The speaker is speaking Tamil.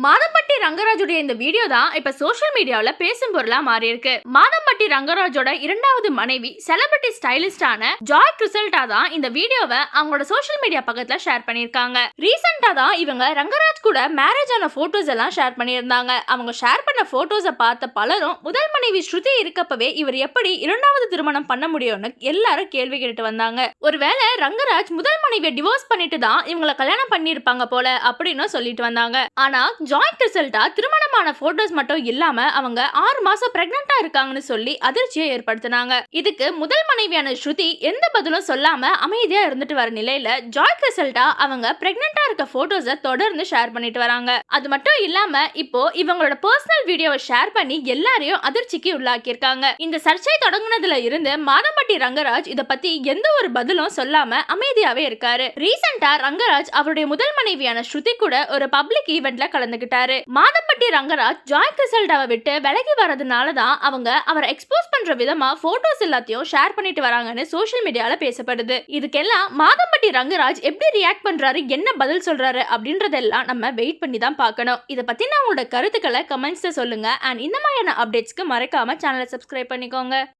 மாதம்பட்டி ரங்கராஜுடைய இந்த வீடியோ தான் இப்ப சோஷியல் மீடியாவில் பேசும் பொருளா மாறி இருக்கு. மாதம்பட்டி ரங்கராஜோட இரண்டாவது மனைவி செலிபிரிட்டி ஸ்டைலிஸ்டான ஜாய் கிறிசல்டா தான் இந்த வீடியோவை அவங்களோட சோஷியல் மீடியா பக்கத்துல ஷேர் பண்ணிருக்காங்க. ரீசெண்டா தான் இவங்க ரங்கராஜ் கூட மேரேஜ் ஆன போட்டோஸ் எல்லாம் ஷேர் பண்ணியிருந்தாங்க. அவங்க ஷேர் பண்ண போட்டோஸை பார்த்த பலரும் முதல் மனைவி ஸ்ருதி இருக்கப்பவே இவர் எப்படி இரண்டாவது திருமணம் பண்ண முடியும்னு எல்லாரும் கேள்வி கேட்டு வந்தாங்க. ஒருவேளை ரங்கராஜ் முதல் மனைவியை டிவோர்ஸ் பண்ணிட்டு தான் இவங்களை கல்யாணம் பண்ணிருப்பாங்க போல அப்படின்னு சொல்லிட்டு வந்தாங்க. ஆனா ஜாய் கிறிசல்டா திருமணமான போட்டோஸ் மட்டும் இல்லாம அவங்க 6 மாசம் பிரெக்னண்டா இருக்காங்கன்னு சொல்லி அதிர்ச்சியை ஏற்படுத்தினாங்க. இதுக்கு முதல் மனைவியான ஸ்ருதி எந்த பதிலும் சொல்லாம அமைதியா இருந்துட்டு வர நிலையில ஜாய் கிறிசல்டா அவங்க பிரெக்னண்டா இருக்க போட்டோஸை தொடர்ந்து ஷேர் பண்ணிட்டு வராங்க. அது மட்டும் இல்லாம இப்போ இவங்களோட பர்சனல் வீடியோவை ஷேர் பண்ணி எல்லாரையும் அதிர்ச்சிக்கு உள்ளாக்கியிருக்காங்க. இந்த சர்ச்சை தொடங்குனதுல இருந்து மாதம்பட்டி ரங்கராஜ் இத பத்தி எந்த ஒரு பதிலும் சொல்லாம அமைதியாவே இருக்காரு. ரீசெண்டா ரங்கராஜ் அவருடைய முதல் மனைவியான ஸ்ருதி கூட ஒரு பப்ளிக் ஈவென்ட்ல கலந்துகிட்டாரு. மாதம்பட்டி ரங்கராஜ் ஜாய் கிறிசல்டாவை விட்டு விலகி வரதுனால தான் அவங்க அவரை எக்ஸ்போஸ் பண்ற விதமா போட்டோஸ் எல்லாத்தையும் ஷேர் பண்ணிட்டு வராங்கன்னு சோஷியல் மீடியால பேசப்படுது. இதுக்கெல்லாம் மாதம்பட்டி ரங்கராஜ் எப்படி ரியாக்ட் பண்றாரு, என்ன பதில் சொல்றாரு அப்படின்றதெல்லாம் நம்ம வெயிட் பண்ணி தான் பார்க்கணும். இதை பத்தி நான் உங்களோட கருத்துக்களை கமெண்ட்ஸ்ல சொல்லுங்க. அண்ட் இந்த மாதிரியான அப்டேட்ஸ்க்கு மறக்காம சேனலை சப்ஸ்கிரைப் பண்ணிக்கோங்க.